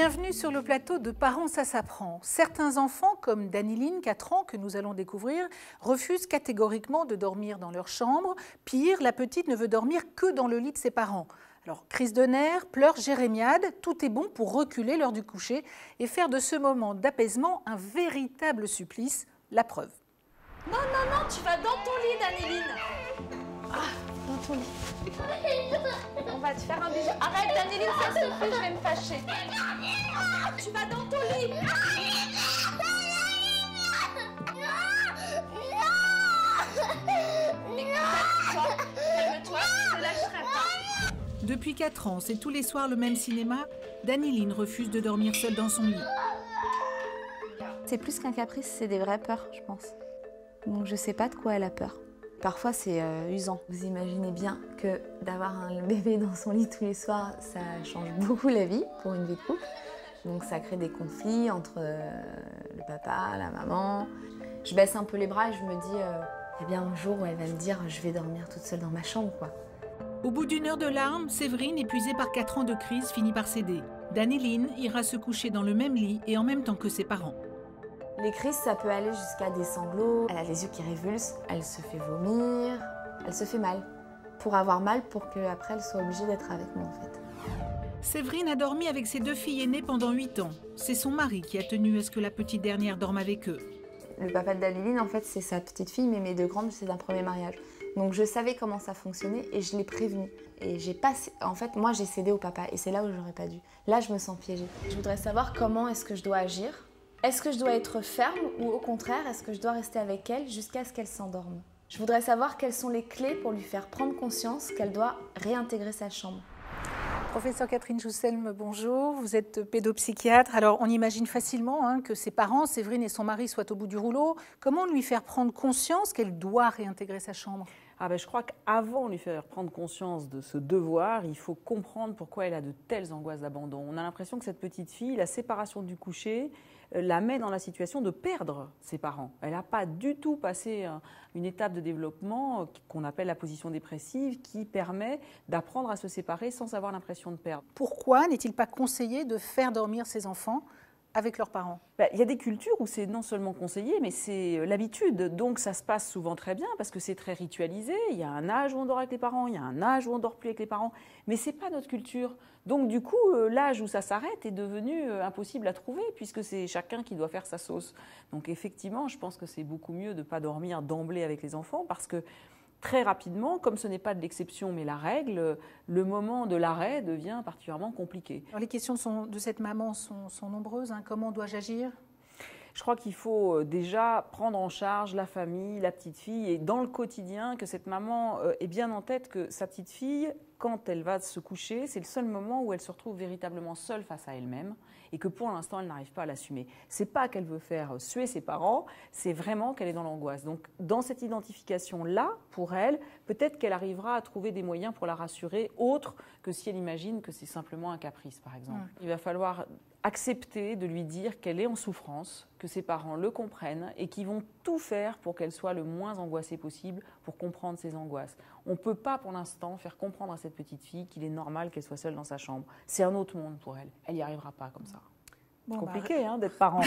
Bienvenue sur le plateau de Parents, ça s'apprend. Certains enfants, comme Daniline, 4 ans, que nous allons découvrir, refusent catégoriquement de dormir dans leur chambre. Pire, la petite ne veut dormir que dans le lit de ses parents. Alors, crise de nerfs, pleurs, jérémiades, tout est bon pour reculer l'heure du coucher et faire de ce moment d'apaisement un véritable supplice, la preuve. Non, non, non, tu vas dans ton lit, Daniline. Ah, dans ton lit. On va te faire un bisou. Arrête, Daniline, ça se fait, je vais me fâcher. Tu vas dans ton lit. Calme-toi, je te lâcherai pas. Depuis 4 ans, c'est tous les soirs le même cinéma. Daniline refuse de dormir seule dans son lit. C'est plus qu'un caprice, c'est des vraies peurs, je pense. Donc je sais pas de quoi elle a peur. Parfois c'est usant. Vous imaginez bien que d'avoir un bébé dans son lit tous les soirs, ça change beaucoup la vie pour une vie de couple. Donc ça crée des conflits entre le papa, la maman. Je baisse un peu les bras et je me dis, il y a bien un jour où elle va me dire je vais dormir toute seule dans ma chambre, quoi. Au bout d'1 heure de larmes, Séverine, épuisée par 4 ans de crise, finit par céder. Daniline ira se coucher dans le même lit et en même temps que ses parents. Les crises, ça peut aller jusqu'à des sanglots. Elle a les yeux qui révulsent, elle se fait vomir, elle se fait mal. Pour avoir mal, pour qu'après elle soit obligée d'être avec moi en fait. Séverine a dormi avec ses 2 filles aînées pendant 8 ans. C'est son mari qui a tenu à ce que la petite dernière dorme avec eux. Le papa de Daniline, en fait, c'est sa petite fille, mais mes 2 grandes, c'est d'un premier mariage. Donc je savais comment ça fonctionnait et je l'ai prévenu. Et j'ai pas... En fait, moi j'ai cédé au papa et c'est là où j'aurais pas dû. Là, je me sens piégée. Je voudrais savoir comment est-ce que je dois agir. Est-ce que je dois être ferme ou au contraire, est-ce que je dois rester avec elle jusqu'à ce qu'elle s'endorme? Je voudrais savoir quelles sont les clés pour lui faire prendre conscience qu'elle doit réintégrer sa chambre. Professeur Catherine Jousselme, bonjour. Vous êtes pédopsychiatre. Alors, on imagine facilement que ses parents, Séverine et son mari, soient au bout du rouleau. Comment lui faire prendre conscience qu'elle doit réintégrer sa chambre ? Je crois qu'avant de lui faire prendre conscience de ce devoir, il faut comprendre pourquoi elle a de telles angoisses d'abandon. On a l'impression que cette petite fille, la séparation du coucher, la met dans la situation de perdre ses parents. Elle n'a pas du tout passé une étape de développement qu'on appelle la position dépressive, qui permet d'apprendre à se séparer sans avoir l'impression de perdre. Pourquoi n'est-il pas conseillé de faire dormir ses enfants avec leurs parents? Il y a des cultures où c'est non seulement conseillé, mais c'est l'habitude. Donc ça se passe souvent très bien parce que c'est très ritualisé. Il y a un âge où on dort avec les parents, il y a un âge où on ne dort plus avec les parents. Mais ce n'est pas notre culture. Donc du coup, l'âge où ça s'arrête est devenu impossible à trouver puisque c'est chacun qui doit faire sa sauce. Donc effectivement, je pense que c'est beaucoup mieux de ne pas dormir d'emblée avec les enfants parce que très rapidement, comme ce n'est pas de l'exception mais la règle, le moment de l'arrêt devient particulièrement compliqué. Alors, les questions de cette maman sont nombreuses. Comment dois-je agir ? Je crois qu'il faut déjà prendre en charge la famille, la petite fille et dans le quotidien que cette maman ait bien en tête que sa petite fille, quand elle va se coucher, c'est le seul moment où elle se retrouve véritablement seule face à elle-même et que pour l'instant, elle n'arrive pas à l'assumer. C'est pas qu'elle veut faire suer ses parents, c'est vraiment qu'elle est dans l'angoisse. Donc, dans cette identification-là, pour elle, peut-être qu'elle arrivera à trouver des moyens pour la rassurer, autres que si elle imagine que c'est simplement un caprice, par exemple. Il va falloir accepter de lui dire qu'elle est en souffrance, que ses parents le comprennent et qu'ils vont tout faire pour qu'elle soit le moins angoissée possible pour comprendre ses angoisses. On ne peut pas pour l'instant faire comprendre à cette petite fille qu'il est normal qu'elle soit seule dans sa chambre. C'est un autre monde pour elle. Elle n'y arrivera pas comme ça. Bon, compliqué d'être parent.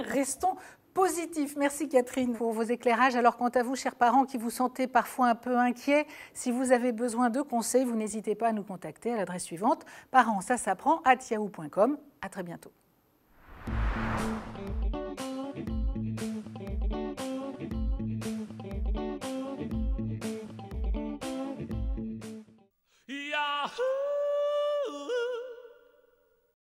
Restons positifs. Merci Catherine pour vos éclairages. Alors quant à vous, chers parents qui vous sentez parfois un peu inquiets, si vous avez besoin de conseils, vous n'hésitez pas à nous contacter à l'adresse suivante, parents ça s'apprend @yahoo.com. À très bientôt.